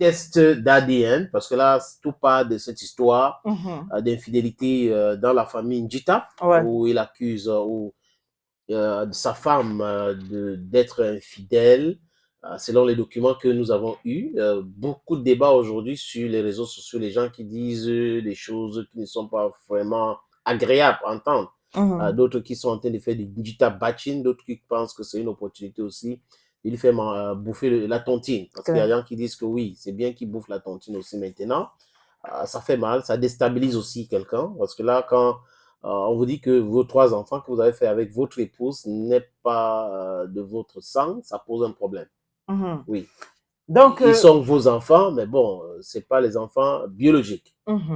test d'ADN, parce que là, tout part de cette histoire d'infidélité dans la famille Njita, où il accuse sa femme d'être infidèle. Selon les documents que nous avons eus, beaucoup de débats aujourd'hui sur les réseaux sociaux, les gens qui disent des choses qui ne sont pas vraiment agréables à entendre. D'autres qui sont en train de faire du digital batching, d'autres qui pensent que c'est une opportunité aussi de lui faire bouffer la tontine. Parce qu'il y a des gens qui disent que oui, c'est bien qu'il bouffe la tontine aussi maintenant. Ça fait mal, ça déstabilise aussi quelqu'un. Parce que là, quand on vous dit que vos 3 enfants que vous avez fait avec votre épouse n'est pas de votre sang, ça pose un problème. Oui. Donc, ils sont vos enfants, mais bon, c'est pas les enfants biologiques.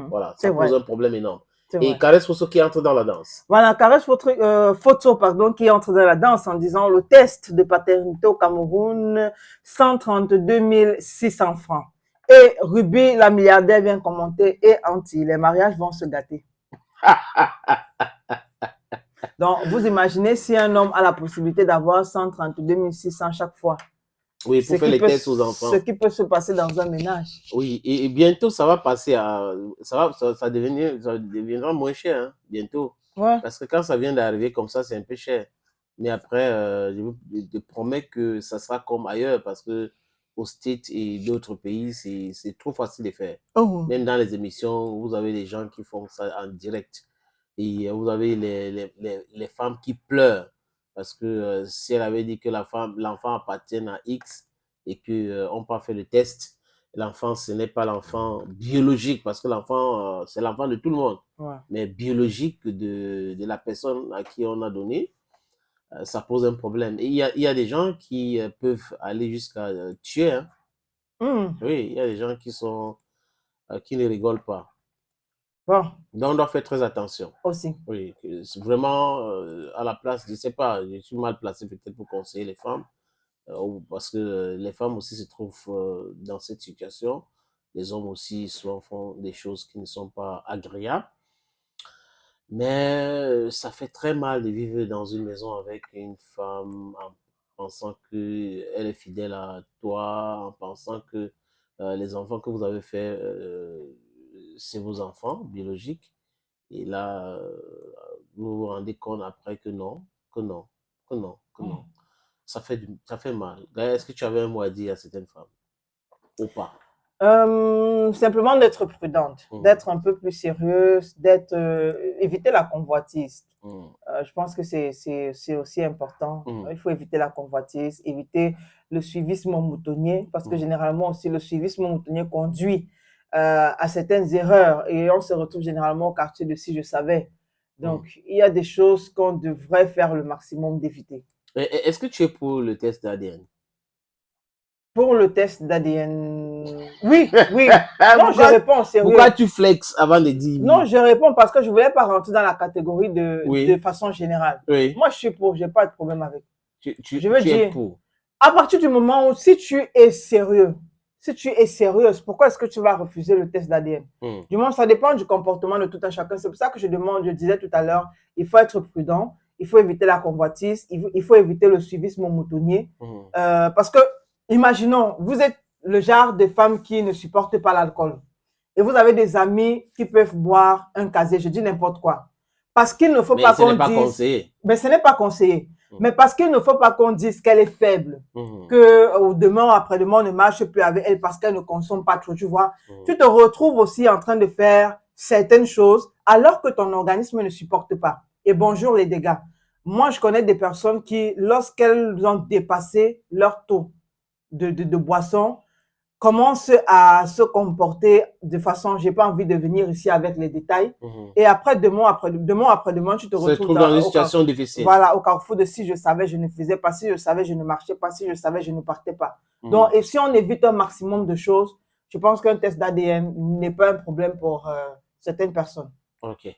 Voilà, ça pose un problème énorme. Et Caresse Fosso qui entre dans la danse. Voilà, Caresse Fosso, pardon, qui entre dans la danse en disant le test de paternité au Cameroun, 132 600 francs. Et Ruby, la milliardaire, vient commenter et anti, les mariages vont se gâter. Donc, vous imaginez si un homme a la possibilité d'avoir 132 600 chaque fois. Oui, pour faire les tests aux enfants. Ce qui peut se passer dans un ménage. Oui, et bientôt, ça va passer à... Ça deviendra moins cher, hein, bientôt. Ouais. Parce que quand ça vient d'arriver comme ça, c'est un peu cher. Mais après, je te promets que ça sera comme ailleurs, parce que aux States et d'autres pays, c'est trop facile de faire. Même dans les émissions, vous avez des gens qui font ça en direct. Et vous avez les femmes qui pleurent. Parce que si elle avait dit que l'enfant appartient à X et qu'on n'a pas fait le test, l'enfant, ce n'est pas l'enfant biologique, parce que l'enfant, c'est l'enfant de tout le monde. Mais biologique de la personne à qui on a donné, ça pose un problème. Et il y a des gens qui peuvent aller jusqu'à tuer. Hein. Oui, il y a des gens qui ne rigolent pas. Bon. Donc, on doit faire très attention. Aussi. Oui, c'est vraiment à la place, je ne sais pas, je suis mal placé peut-être pour conseiller les femmes, parce que les femmes aussi se trouvent dans cette situation. Les hommes aussi souvent font des choses qui ne sont pas agréables. Mais ça fait très mal de vivre dans une maison avec une femme en pensant qu'elle est fidèle à toi, en pensant que les enfants que vous avez faits, c'est vos enfants biologiques. Et là, vous vous rendez compte après que non, que non, que non, que non. Ça fait mal. Est-ce que tu avais un mot à dire à certaines femmes ou pas? Simplement d'être prudente, d'être un peu plus sérieuse, éviter la convoitise. Je pense que c'est aussi important. Il faut éviter la convoitise, éviter le suivisme moutonnier, parce que généralement aussi le suivisme moutonnier conduit à certaines erreurs et on se retrouve généralement au quartier de si je savais. Donc, il y a des choses qu'on devrait faire le maximum d'éviter. Est-ce que tu es pour le test d'ADN? Pour le test d'ADN, oui. Non, je réponds au sérieux. Pourquoi tu flexes avant de dire oui? Non, je réponds parce que je ne voulais pas rentrer dans la catégorie de façon générale. Oui. Moi, je suis pour, je n'ai pas de problème avec. Je veux dire, pour. À partir du moment où, si tu es sérieux, si tu es sérieuse, pourquoi est-ce que tu vas refuser le test d'ADN? Du moins, ça dépend du comportement de tout un chacun. C'est pour ça que je disais tout à l'heure, il faut être prudent, il faut éviter la convoitise, il faut éviter le suivisme moutonnier. Parce que, imaginons, vous êtes le genre de femme qui ne supporte pas l'alcool. Et vous avez des amis qui peuvent boire un casier, je dis n'importe quoi. Parce qu'il ne faut pas qu'on dise... conseillé. Mais ce n'est pas conseillé. Mais parce qu'il ne faut pas qu'on dise qu'elle est faible, que demain, après-demain, on ne marche plus avec elle parce qu'elle ne consomme pas trop, tu vois. Tu te retrouves aussi en train de faire certaines choses alors que ton organisme ne supporte pas. Et bonjour les dégâts. Moi, je connais des personnes qui, lorsqu'elles ont dépassé leur taux de boisson, commencent à se comporter de façon, j'ai pas envie de venir ici avec les détails, et après, demain après-demain, tu te retrouves dans une situation difficile. Voilà, au carrefour de si je savais, je ne faisais pas, si je savais, je ne marchais pas, si je savais, je ne partais pas. Donc, et si on évite un maximum de choses, je pense qu'un test d'ADN n'est pas un problème pour certaines personnes. Ok.